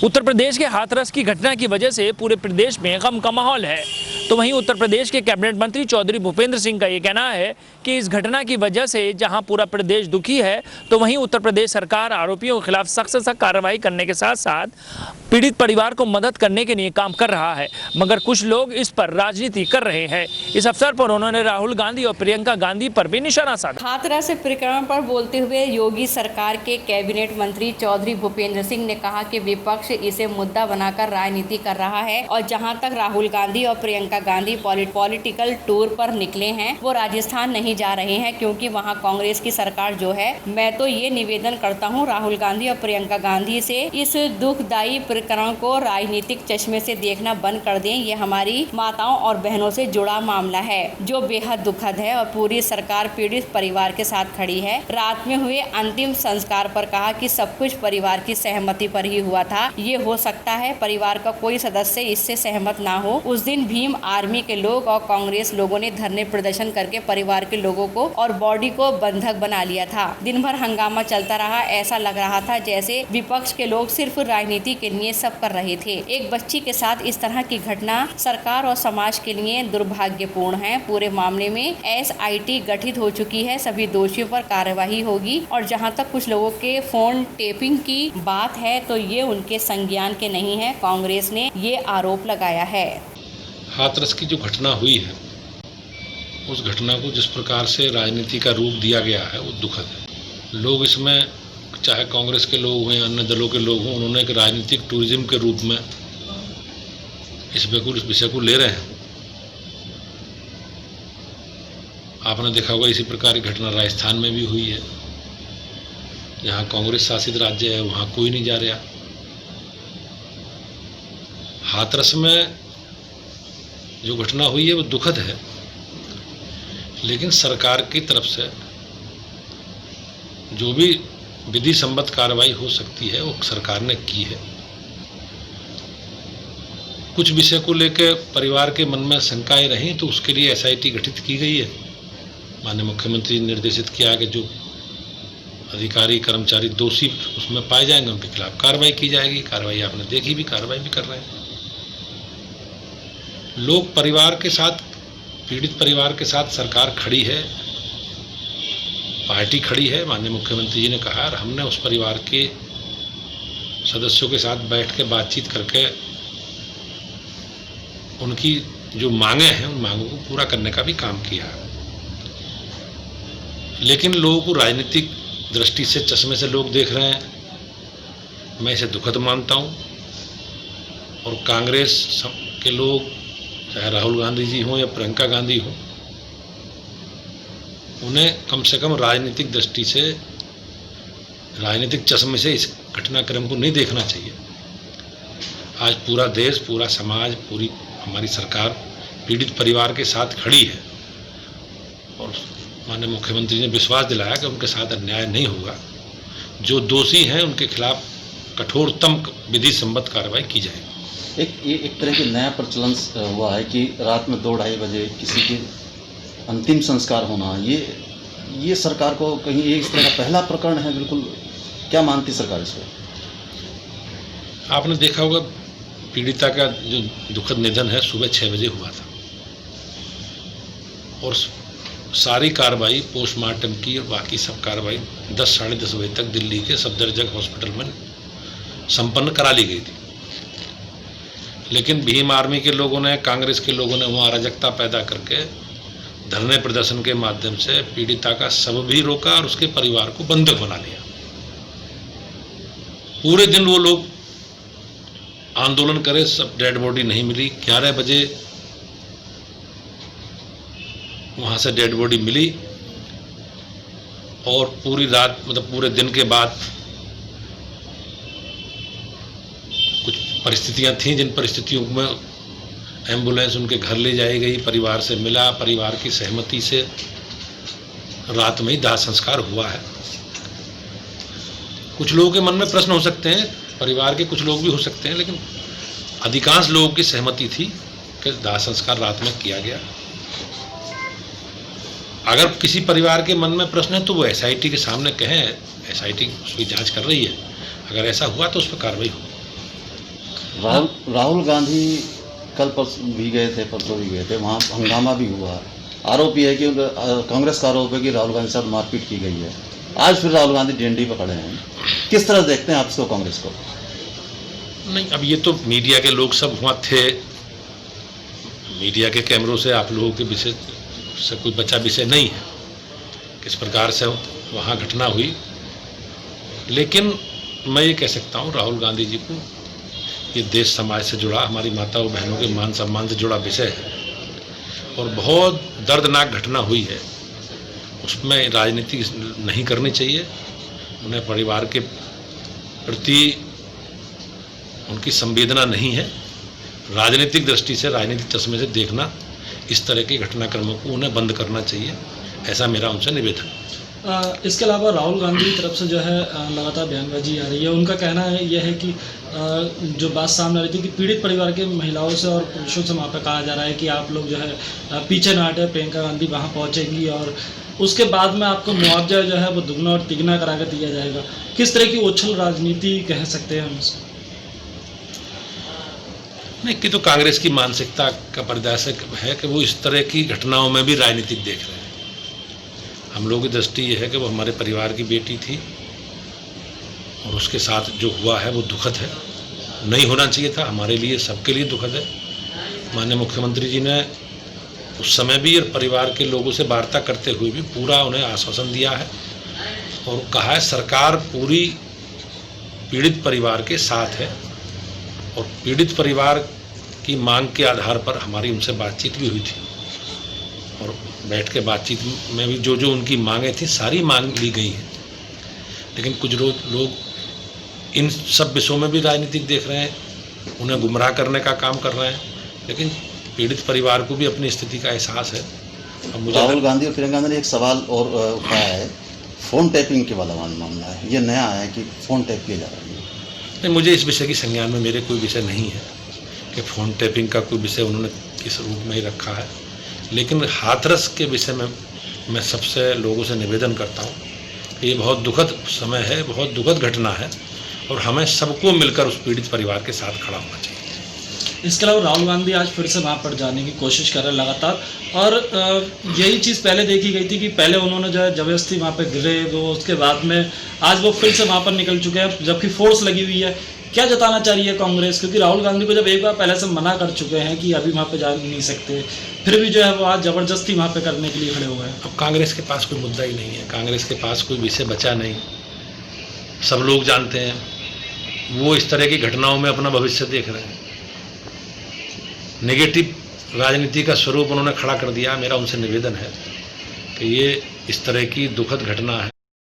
उत्तर प्रदेश के हाथरस की घटना की वजह से पूरे प्रदेश में गम का माहौल है। तो वहीं उत्तर प्रदेश के कैबिनेट मंत्री चौधरी भूपेंद्र सिंह का ये कहना है कि इस घटना की वजह से जहां पूरा प्रदेश दुखी है, तो वहीं उत्तर प्रदेश सरकार आरोपियों के खिलाफ सख्त से सख्त कार्रवाई करने के साथ साथ पीड़ित परिवार को मदद करने के लिए काम कर रहा है। मगर कुछ लोग इस पर राजनीति कर रहे हैं। इस अवसर पर उन्होंने राहुल गांधी और प्रियंका गांधी पर भी निशाना साधा। हाथरस प्रकरण पर बोलते हुए योगी सरकार के कैबिनेट मंत्री चौधरी भूपेंद्र सिंह ने कहा कि विपक्ष इसे मुद्दा बनाकर राजनीति कर रहा है और जहां तक राहुल गांधी और प्रियंका गांधी पॉलिटिकल टूर पर निकले हैं, वो राजस्थान नहीं जा रहे हैं क्योंकि वहां कांग्रेस की सरकार जो है। मैं तो ये निवेदन करता हूं राहुल गांधी और प्रियंका गांधी से, इस दुखदायी प्रकरण को राजनीतिक चश्मे से देखना बंद कर दें। ये हमारी माताओं और बहनों से जुड़ा मामला है जो बेहद दुखद है और पूरी सरकार पीड़ित परिवार के साथ खड़ी है। रात में हुए अंतिम संस्कार पर कहा कि सब कुछ परिवार की सहमति पर ही हुआ था। ये हो सकता है परिवार का कोई सदस्य इससे सहमत ना हो। उस दिन भीम आर्मी के लोग और कांग्रेस लोगों ने धरने प्रदर्शन करके परिवार के लोगों को और बॉडी को बंधक बना लिया था। दिन भर हंगामा चलता रहा। ऐसा लग रहा था जैसे विपक्ष के लोग सिर्फ राजनीति के लिए सब कर रहे थे। एक बच्ची के साथ इस तरह की घटना सरकार और समाज के लिए दुर्भाग्यपूर्ण है। पूरे मामले में SIT गठित हो चुकी है। सभी दोषियों पर कार्यवाही होगी और जहां तक कुछ लोगों के फोन टेपिंग की बात है तो ये उनके संज्ञान के नहीं है। कांग्रेस ने ये आरोप लगाया है। हाथरस की जो घटना हुई है, उस घटना को जिस प्रकार से राजनीति का रूप दिया गया है वो दुखद है। लोग इसमें, चाहे कांग्रेस के लोग हों या अन्य दलों के लोग हों, उन्होंने एक राजनीतिक टूरिज्म के रूप में इस विषय को ले रहे हैं। आपने देखा होगा इसी प्रकार की घटना राजस्थान में भी हुई है। जहाँ कांग्रेस शासित राज्य है वहाँ कोई नहीं जा रहा। हाथरस में जो घटना हुई है वो दुखद है, लेकिन सरकार की तरफ से जो भी विधि सम्मत कार्रवाई हो सकती है वो सरकार ने की है। कुछ विषय को लेकर परिवार के मन में शंकाएं रहीं तो उसके लिए SIT गठित की गई है। माननीय मुख्यमंत्री ने निर्देशित किया है कि जो अधिकारी कर्मचारी दोषी उसमें पाए जाएंगे उनके खिलाफ कार्रवाई की जाएगी। कार्रवाई आपने देखी भी, कार्रवाई भी कर रहे हैं। लोग परिवार के साथ, पीड़ित परिवार के साथ सरकार खड़ी है, पार्टी खड़ी है। माननीय मुख्यमंत्री जी ने कहा और हमने उस परिवार के सदस्यों के साथ बैठ के बातचीत करके उनकी जो मांगे हैं उन मांगों को पूरा करने का भी काम किया है। लेकिन लोगों को राजनीतिक दृष्टि से, चश्मे से लोग देख रहे हैं। मैं इसे दुखद मानता हूँ और कांग्रेस के लोग, चाहे राहुल गांधी जी हों या प्रियंका गांधी हों, उन्हें कम से कम राजनीतिक दृष्टि से, राजनीतिक चश्मे से इस घटनाक्रम को नहीं देखना चाहिए। आज पूरा देश, पूरा समाज, पूरी हमारी सरकार पीड़ित परिवार के साथ खड़ी है और माननीय मुख्यमंत्री ने विश्वास दिलाया कि उनके साथ अन्याय नहीं होगा। जो दोषी हैं उनके खिलाफ कठोरतम विधि सम्मत कार्रवाई की जाएगी। एक तरह के नया प्रचलन हुआ है कि रात में 2-2:30 बजे किसी के अंतिम संस्कार होना, ये सरकार को कहीं ये इस तरह का पहला प्रकरण है। बिल्कुल, क्या मानती सरकार इस पर? आपने देखा होगा पीड़िता का जो दुखद निधन है सुबह 6 बजे हुआ था और सारी कार्रवाई पोस्टमार्टम की और बाकी सब कार्रवाई 10-साढ़े 10 बजे तक दिल्ली के सफदरजंग हॉस्पिटल में संपन्न करा ली गई थी। लेकिन भीम आर्मी के लोगों ने, कांग्रेस के लोगों ने वहाँ अराजकता पैदा करके धरने प्रदर्शन के माध्यम से पीड़िता का शव भी रोका और उसके परिवार को बंधक बना लिया। पूरे दिन वो लोग आंदोलन करे, सब डेड बॉडी नहीं मिली। 11 बजे वहाँ से डेड बॉडी मिली और पूरी रात, मतलब पूरे दिन के बाद कुछ परिस्थितियां थीं जिन परिस्थितियों में एम्बुलेंस उनके घर ले जाई गई, परिवार से मिला, परिवार की सहमति से रात में ही दाह संस्कार हुआ है। कुछ लोगों के मन में प्रश्न हो सकते हैं, परिवार के कुछ लोग भी हो सकते हैं, लेकिन अधिकांश लोगों की सहमति थी कि दाह संस्कार रात में किया गया। अगर किसी परिवार के मन में प्रश्न है तो वो SIT के सामने कहें, SIT उसकी जांच कर रही है। अगर ऐसा हुआ तो उस पर कार्रवाई हो। राहुल गांधी कल परसों भी गए थे, वहाँ हंगामा भी हुआ। आरोप ये है कि कांग्रेस का आरोप है कि राहुल गांधी के साथ मारपीट की गई है। आज फिर राहुल गांधी डंडी पकड़े हैं। किस तरह देखते हैं आप इसको, कांग्रेस को? नहीं, अब ये तो मीडिया के लोग सब वहाँ थे, मीडिया के कैमरों से आप लोगों के विषय से कोई बचा विषय नहीं है किस प्रकार से वहाँ घटना हुई। लेकिन मैं ये कह सकता हूँ राहुल गांधी जी को, ये देश समाज से जुड़ा, हमारी माताओं बहनों के मान सम्मान से जुड़ा विषय है और बहुत दर्दनाक घटना हुई है। उसमें राजनीति नहीं करनी चाहिए। उन्हें परिवार के प्रति उनकी संवेदना नहीं है। राजनीतिक दृष्टि से, राजनीतिक चश्मे से देखना इस तरह के घटनाक्रमों को उन्हें बंद करना चाहिए, ऐसा मेरा उनसे निवेदन। इसके अलावा राहुल गांधी की तरफ से जो है लगातार बयानबाजी आ रही है। उनका कहना है यह है कि जो बात सामने आ रही थी कि पीड़ित परिवार के महिलाओं से और पुरुषों से वहाँ पर कहा जा रहा है कि आप लोग जो है पीछे ना हटे, प्रियंका गांधी वहाँ पहुँचेंगी और उसके बाद में आपको मुआवजा जो है वो दुगना और तिगना करा कर दिया जाएगा। किस तरह की उछल राजनीति कह सकते हैं हम इसको? नहीं, कि तो कांग्रेस की मानसिकता का परिदृश्य है कि वो इस तरह की घटनाओं में भी राजनीतिक देख रहे हैं। हम लोगों की दृष्टि ये है कि वो हमारे परिवार की बेटी थी और उसके साथ जो हुआ है वो दुखद है, नहीं होना चाहिए था, हमारे लिए, सबके लिए दुखद है। माननीय मुख्यमंत्री जी ने उस समय भी और परिवार के लोगों से वार्ता करते हुए भी पूरा उन्हें आश्वासन दिया है और कहा है सरकार पूरी पीड़ित परिवार के साथ है और पीड़ित परिवार की मांग के आधार पर हमारी उनसे बातचीत भी हुई थी और बैठ के बातचीत में भी जो जो उनकी मांगें थी सारी मांग ली गई हैं। लेकिन कुछ लोग इन सब विषयों में भी राजनीतिक देख रहे हैं, उन्हें गुमराह करने का काम कर रहे हैं। लेकिन पीड़ित परिवार को भी अपनी स्थिति का एहसास है। अब मुझे राहुल गांधी और प्रियंका गांधी ने एक सवाल और उठाया है, फ़ोन टैपिंग के वाला मामला है। ये नया है कि फ़ोन टैप किया जा रहा है। नहीं, मुझे इस विषय की संज्ञान में मेरे कोई विषय नहीं है कि फ़ोन टैपिंग का कोई विषय उन्होंने किस रूप में ही रखा है। लेकिन हाथरस के विषय में मैं सबसे लोगों से निवेदन करता हूँ कि ये बहुत दुखद समय है, बहुत दुखद घटना है और हमें सबको मिलकर उस पीड़ित परिवार के साथ खड़ा होना चाहिए। इसके अलावा राहुल गांधी आज फिर से वहाँ पर जाने की कोशिश कर रहे हैं लगातार और यही चीज़ पहले देखी गई थी कि पहले उन्होंने जो है ज़बरदस्ती वहाँ पे गिरे, वो उसके बाद में आज वो फिर से वहाँ पर निकल चुके हैं जबकि फोर्स लगी हुई है। क्या जताना चाह रही है कांग्रेस? क्योंकि राहुल गांधी को जब एक बार पहले से मना कर चुके हैं कि अभी वहाँ पे जा नहीं सकते, फिर भी जो है वो आज ज़बरदस्ती वहाँ पे करने के लिए खड़े हुए हैं। अब कांग्रेस के पास कोई मुद्दा ही नहीं है, कांग्रेस के पास कोई विषय बचा नहीं। सब लोग जानते हैं वो इस तरह की घटनाओं में अपना भविष्य देख रहे हैं। नेगेटिव राजनीति का स्वरूप उन्होंने खड़ा कर दिया। मेरा उनसे निवेदन है कि ये इस तरह की दुखद घटना है।